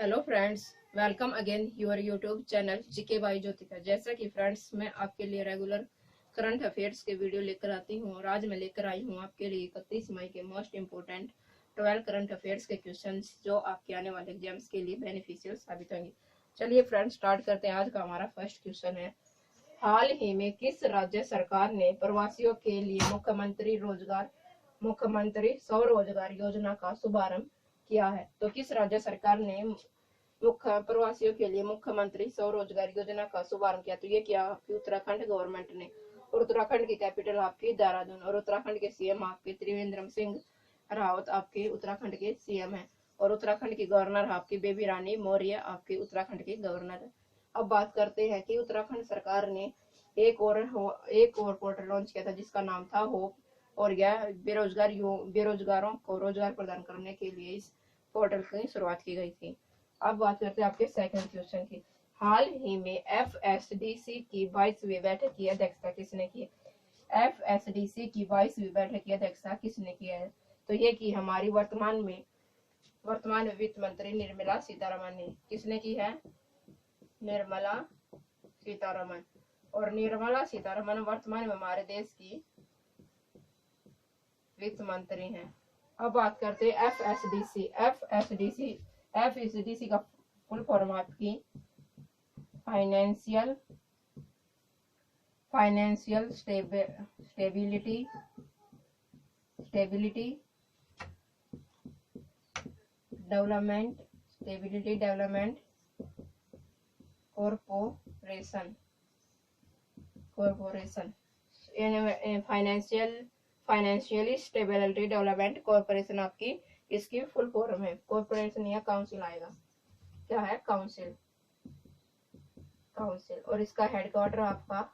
Hello friends, welcome again your YouTube channel GK by Jyotika. जैसा कि friends मैं आपके लिए रेगुलर करंट अफेयर्स के वीडियो लेकर आती हूँ और आज मैं लेकर आई हूँ आपके लिए 31 मई के मोस्ट इम्पोर्टेंट 12 करंट अफेयर्स के क्वेश्चंस जो आपके आने वाले एग्जाम्स के लिए बेनिफिशियल साबित होंगे। चलिए फ्रेंड्स स्टार्ट करते हैं। आज का हमारा फर्स्ट क्वेश्चन है, हाल ही में किस राज्य सरकार ने प्रवासियों के लिए मुख्यमंत्री स्वरोजगार योजना का शुभारंभ किया है? तो किस राज्य सरकार ने प्रवासियों के लिए मुख्यमंत्री स्वरोजगार योजना का शुभारंभ किया? तो ये किया आपकी उत्तराखंड गवर्नमेंट ने। और उत्तराखंड की कैपिटल आपकी देहरादून और उत्तराखंड के सीएम आपके त्रिवेंद्र सिंह रावत आपके उत्तराखंड के सीएम है और उत्तराखंड की गवर्नर आपकी बेबी रानी मौर्य आपके उत्तराखंड के गवर्नर है। अब बात करते हैं कि उत्तराखंड सरकार ने एक और पोर्टल लॉन्च किया था जिसका नाम था होप, और यह बेरोजगारों को रोजगार प्रदान करने के लिए इस पोर्टल की शुरुआत की गई थी। अब बात करते हैं आपके सेकंड क्वेश्चन की, हाल ही में एफएसडीसी की 22वीं बैठक की अध्यक्षता किसने की? एफएसडीसी की 22वीं बैठक की अध्यक्षता किसने किया है? तो ये की हमारी वर्तमान में वित्त मंत्री निर्मला सीतारमन ने। किसने की है? निर्मला सीतारमन। और निर्मला सीतारमन वर्तमान में हमारे देश की वित्त मंत्री हैं। अब बात करते हैं एफएसडीसी का फुल फॉर्म आपकी financial stability development corporation financially stability development corporation आपकी इसकी फुल फॉर्म है। कॉरपोरेशन या काउंसिल आएगा। क्या है? काउंसिल। और इसका हेडक्वार्टर आपका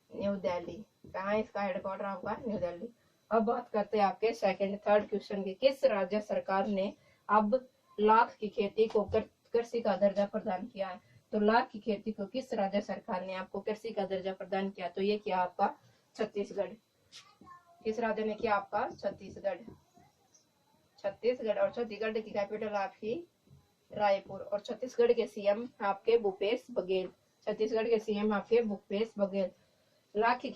न्यू दिल्ली। कहाँ है इसका हेडक्वार्टर? आपका न्यू दिल्ली। अब बात करते हैं आपके थर्ड क्वेश्चन की, किस राज्य सरकार ने अब लाख की खेती को कृषि का दर्जा प्रदान किया है? तो लाख की खेती को किस राज्य सरकार ने आपको कृषि का दर्जा प्रदान किया? तो ये किया आपका छत्तीसगढ़। किस राज्य ने किया? आपका छत्तीसगढ़। और छत्तीसगढ़ की कैपिटल आपकी रायपुर और छत्तीसगढ़ के सीएम आपके भूपेश बघेल। लाख की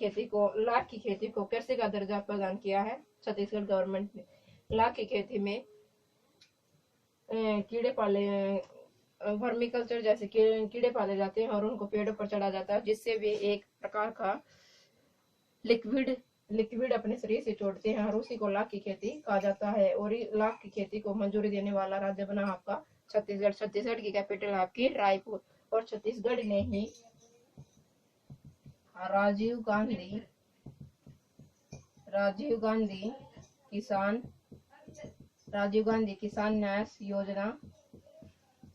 खेती को कृषि का दर्जा प्रदान किया है छत्तीसगढ़ गवर्नमेंट ने। लाख की खेती में कीड़े पाले वर्मिकल्चर जैसे कीड़े पाले जाते हैं और उनको पेड़ों पर चढ़ा जाता है जिससे वे एक प्रकार का लिक्विड अपने शरीर से छोड़ते हैं और उसी को लाख की खेती कहा जाता है। और लाख की खेती को मंजूरी देने वाला राज्य बना आपका छत्तीसगढ़ की कैपिटल आपकी रायपुर। और छत्तीसगढ़ ने ही राजीव गांधी किसान न्यास योजना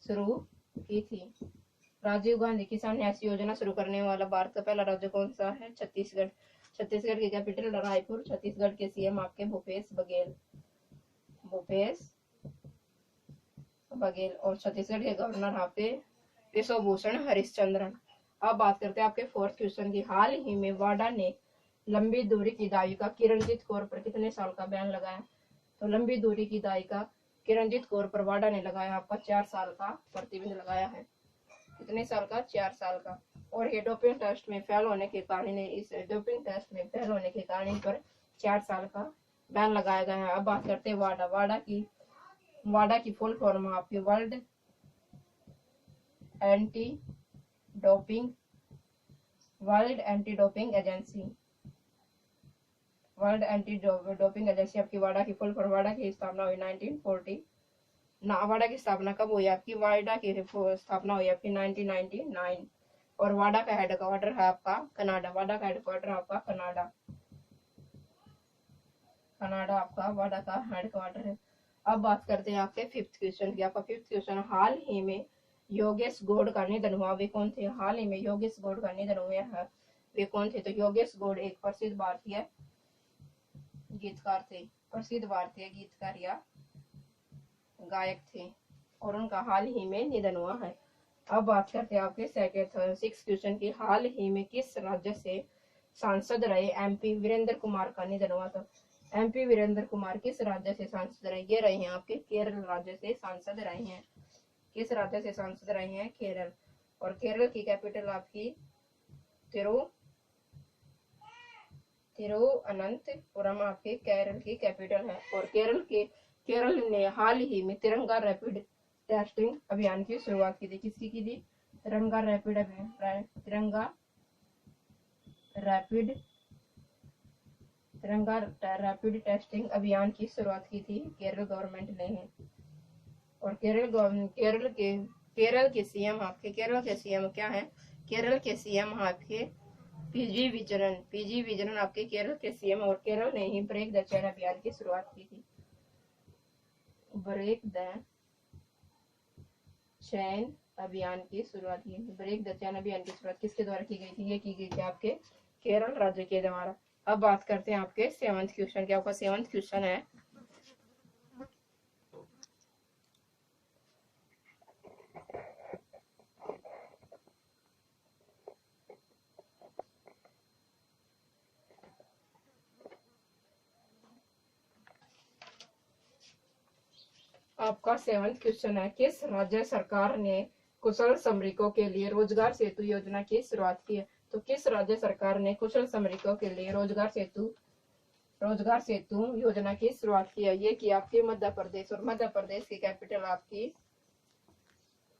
शुरू की थी। राजीव गांधी किसान न्यास योजना शुरू करने वाला भारत का पहला राज्य कौन सा है? छत्तीसगढ़ की कैपिटल रायपुर। छत्तीसगढ़ के सीएम आपके भूपेश बघेल और छत्तीसगढ़ के गवर्नर आपके विश्वभूषण हरिश्चंद्रन। अब बात करते हैं आपके फोर्थ क्वेश्चन की, हाल ही में वाडा ने लंबी दूरी की दायिका किरणजीत कौर पर कितने साल का बैन लगाया? तो लंबी दूरी की दायिका किरणजीत कौर पर वाडा ने लगाया आपका 4 साल का प्रतिबंध लगाया है। कितने साल का? 4 साल का। और ये डोपिंग टेस्ट में फेल होने के कारण इन पर 4 साल का बैन लगाया गया है। अब बात करते हैं वाडा की फुल फॉर्म आपकी वर्ल्ड एंटी डोपिंग एजेंसी आपकी वाडा की फुल फॉर्म। वाडा की स्थापना हुई 1940। वाडा की स्थापना कब हुई आपकी? वाडा की स्थापना हुई आपकी 1999। और वाडा का हेडक्वार्टर है आपका कनाडा। आपका वाडा का हेडक्वार्टर है। अब बात करते हैं आपके फिफ्थ क्वेश्चन की। आपका फिफ्थ क्वेश्चन, हाल ही में योगेश गौड़ का निधन हुआ, वे कौन थे? हाल ही में योगेश गौड़ का निधन हुआ है, वे कौन थे? तो योगेश गौड़ एक प्रसिद्ध भारतीय गीतकार या गायक थे और उनका हाल ही में निधन हुआ है। अब बात करते हैं आपके सिक्स क्वेश्चन की, हाल ही में किस राज्य से सांसद रहे एमपी वीरेंद्र कुमार का निधन हुआ था? MP वीरेंद्र कुमार किस राज्य से सांसद रहे? ये रहे हैं आपके केरल राज्य से सांसद रहे हैं। किस राज्य से सांसद रहे हैं? केरल। और केरल की कैपिटल आपकी तिरुअनंतपुरम आपके केरल की कैपिटल है। और केरल ने हाल ही में तिरंगा रैपिड टेस्टिंग अभियान की शुरुआत की थी। किसकी की थी? तिरंगा रैपिड टेस्टिंग अभियान की शुरुआत की थी केरल गवर्नमेंट ने है। और केरल के सीएम क्या है? केरल के सीएम आपके पीजी विजयन आपके केरल के सीएम। और केरल ने ही ब्रेक द चेन अभियान की शुरुआत की थी। ब्रेक द चेन अभियान की शुरुआत किसके द्वारा की गई थी? ये की गई थी आपके केरल राज्य के द्वारा। अब बात करते हैं आपके 7th क्वेश्चन की। आपका 7th क्वेश्चन है, आपका 7th क्वेश्चन है, किस राज्य सरकार ने कुशल श्रमिकों के लिए रोजगार सेतु योजना की शुरुआत की है? तो किस राज्य सरकार ने कुशल श्रमिकों के लिए रोजगार सेतु योजना की शुरुआत की है? ये की आपकी मध्य प्रदेश। और मध्य प्रदेश की कैपिटल आपकी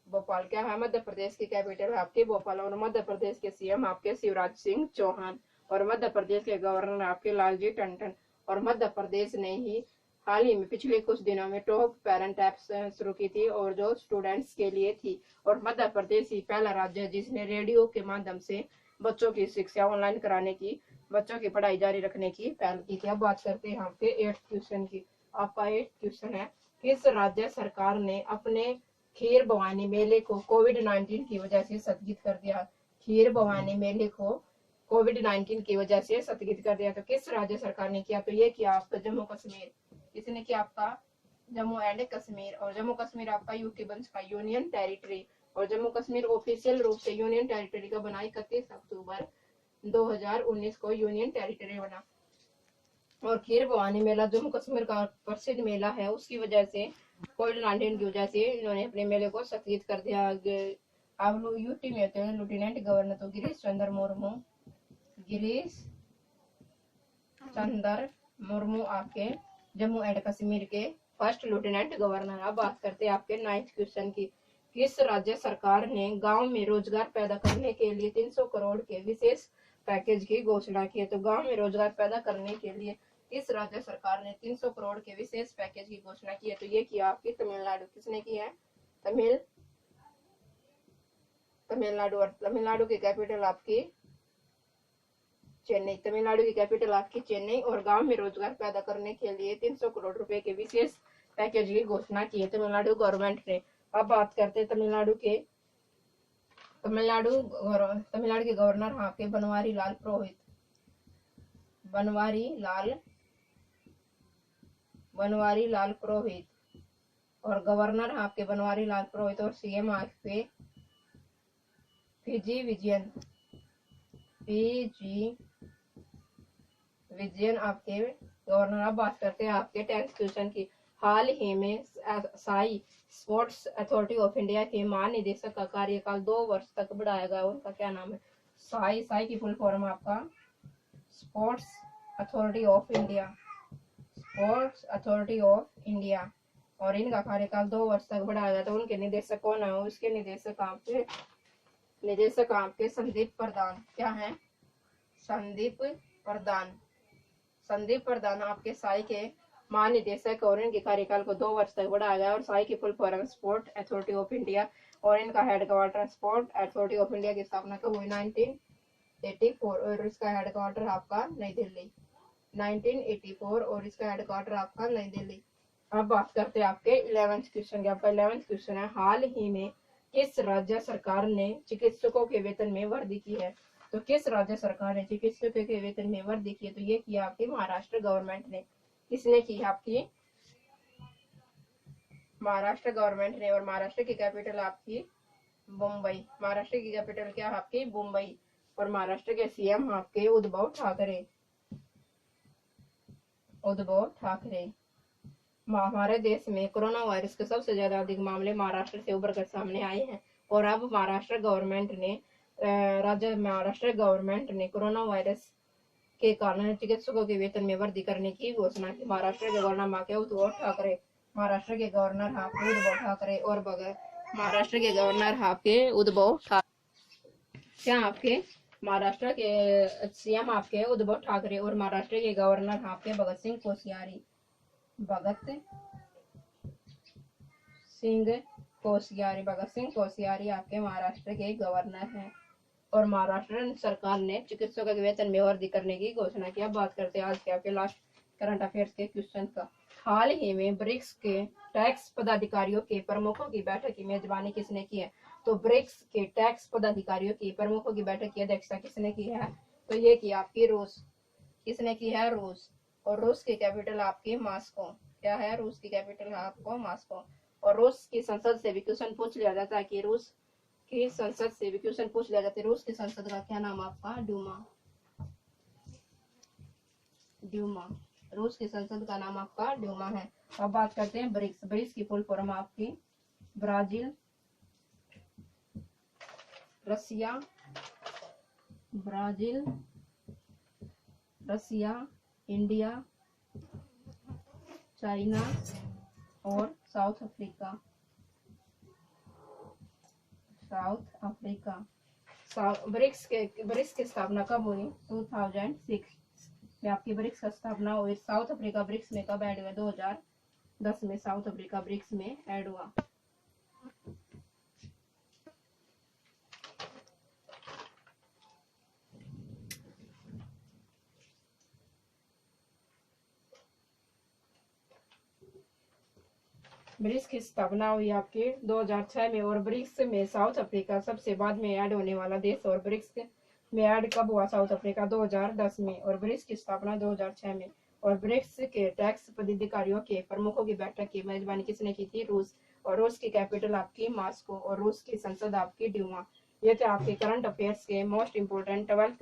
भोपाल। क्या है? मध्य प्रदेश की कैपिटल आपकी भोपाल। और मध्य प्रदेश के सीएम आपके शिवराज सिंह चौहान। और मध्य प्रदेश के गवर्नर आपके लालजी टंडन। और मध्य प्रदेश ने ही हाल ही में पिछले कुछ दिनों में टॉप पेरेंट ऐप शुरू की थी, और जो स्टूडेंट्स के लिए थी। और मध्य प्रदेश ही पहला राज्य है जिसने रेडियो के माध्यम से बच्चों की शिक्षा ऑनलाइन कराने की, बच्चों की पढ़ाई जारी रखने की पहल की थी। अब बात करते हैं आपके 8th क्वेश्चन की। आपका 8th क्वेश्चन है, किस राज्य सरकार ने अपने खीर भवानी मेले को कोविड-19 की वजह से स्थगित कर दिया? खीर भवानी मेले को कोविड-19 की वजह से स्थगित कर दिया। तो किस राज्य सरकार ने किया? तो ये किया आपका जम्मू कश्मीर। किसने किया? आपका जम्मू एंड कश्मीर। और जम्मू कश्मीर आपका यूटी वंश का यूनियन टेरिटरी। और जम्मू कश्मीर ऑफिशियल रूप से यूनियन टेरिटरी का बना 31 अक्टूबर 2019 को यूनियन टेरिटरी बना। और खीर भवानी मेला जम्मू कश्मीर का प्रसिद्ध मेला है, उसकी वजह से कोविड-19 की वजह से इन्होंने अपने मेले को स्थगित कर दिया। आप लोग यूटी में होते हैं लेफ्टिनेंट गवर्नर तो गिरीश चंद्र मुर्मू आपके जम्मू एंड कश्मीर के फर्स्ट लेफ्टिनेंट गवर्नर। अब बात करते हैं आपके 9th क्वेश्चन की। किस राज्य सरकार ने गांव में रोजगार पैदा करने के लिए 300 करोड़ के विशेष पैकेज की घोषणा की है? तो गांव में रोजगार पैदा करने के लिए किस राज्य सरकार ने 300 करोड़ के विशेष पैकेज की घोषणा की है? तो ये किया आपकी तमिलनाडु। किसने की है? तमिलनाडु। और तमिलनाडु की कैपिटल आपकी चेन्नई। तमिलनाडु की कैपिटल आपकी चेन्नई। और गांव में रोजगार पैदा करने के लिए 300 करोड़ रुपए के विशेष पैकेज की घोषणा की है तमिलनाडु गवर्नमेंट ने। अब बात करते हैं तमिलनाडु के गवर्नर आपके बनवारी लाल पुरोहित। और गवर्नर आपके बनवारी लाल पुरोहित। और सीएम आपके पीजी विजयन आपके गवर्नर। अब बात करते हैं आपके 10th क्वेश्चन की। हाल ही में Sai sports authority of India के महानिदेशक का कार्यकाल 2 वर्ष तक बढ़ाया गया। उनका क्या नाम है? साई की फुल फॉर्म आपका स्पोर्ट्स अथॉरिटी ऑफ इंडिया। और इनका कार्यकाल 2 वर्ष तक बढ़ाया गया। तो उनके निदेशक कौन है? उसके निदेशक आपके संदीप प्रधान। क्या है? संदीप प्रधान आपके साई के महानिदेशक। और इनके कार्यकाल को 2 वर्ष तक बढ़ाया गया। और साई की full form sport authority of India. और इनका headquarter sport authority of India की स्थापना कब हुई? 1984। और इसका हेडक्वार्टर आपका नई दिल्ली 1984। और इसका हेडक्वार्टर आपका नई दिल्ली। अब बात करते हैं आपके 11th क्वेश्चन की। आपका 11th क्वेश्चन है, हाल ही में किस राज्य सरकार ने चिकित्सकों के वेतन में वृद्धि की है? तो किस राज्य सरकार ने चिकित्सकों के वेतन में वृद्धि की है? तो ये किया आपकी महाराष्ट्र गवर्नमेंट ने। किसने की? आपकी महाराष्ट्र गवर्नमेंट ने। और महाराष्ट्र की कैपिटल आपकी मुंबई। महाराष्ट्र की कैपिटल क्या है? आपकी मुंबई। और महाराष्ट्र के सीएम आपके उद्धव ठाकरे। उद्धव ठाकरे। हमारे देश में कोरोना वायरस के सबसे ज्यादा अधिक मामले महाराष्ट्र से उभर कर सामने आए हैं और अब महाराष्ट्र गवर्नमेंट ने कोरोना वायरस के कारण चिकित्सकों के वेतन में वृद्धि करने की घोषणा की। महाराष्ट्र के गवर्नर महाराष्ट्र के गवर्नर ठाकरे और महाराष्ट्र के गवर्नर उद्धव ठाकरे क्या आपके महाराष्ट्र के सीएम आपके उद्धव ठाकरे और महाराष्ट्र के गवर्नर आपके भगत सिंह कोश्यारी आपके महाराष्ट्र के गवर्नर हैं और महाराष्ट्र सरकार ने चिकित्सकों के वेतन में वृद्धि करने की घोषणा की। अब बात करते हैं आज के आपके लास्ट करंट अफेयर्स के क्वेश्चन का। हाल ही में ब्रिक्स के टैक्स पदाधिकारियों के प्रमुखों की बैठक की मेजबानी किसने की है? तो ब्रिक्स के टैक्स पदाधिकारियों की प्रमुखों की बैठक की अध्यक्षता किसने की है? तो ये की आपकी रूस। किसने की है? रूस। और रूस की कैपिटल आपकी मॉस्को। क्या है? रूस की कैपिटल है आपको मॉस्को। और रूस की संसद से भी क्वेश्चन पूछ लिया जाता है कि रूस की संसद का क्या नाम आपका? ड्यूमा। रूस की संसद का नाम आपका ड्यूमा है। अब बात करते हैं ब्रिक्स की फुल फॉर्म आपकी ब्राजील, रसिया, इंडिया, चाइना और साउथ अफ्रीका। ब्रिक्स की स्थापना कब हुई? 2006 में आपकी ब्रिक्स का स्थापना हुई। साउथ अफ्रीका ब्रिक्स में कब ऐड हुआ? 2010 में साउथ अफ्रीका ब्रिक्स में ऐड हुआ। ब्रिक्स की स्थापना हुई आपके 2006 में और ब्रिक्स में साउथ अफ्रीका सबसे बाद में ऐड होने वाला देश। और ब्रिक्स में ऐड कब हुआ? साउथ अफ्रीका 2010 में और ब्रिक्स की स्थापना 2006 में। और ब्रिक्स के टैक्स पदाधिकारियों के प्रमुखों की बैठक की मेजबानी किसने की थी? रूस। और रूस की कैपिटल आपकी मॉस्को और रूस की संसद आपकी ड्यूमा। ये थे आपके करंट अफेयर्स के मोस्ट इम्पोर्टेंट 12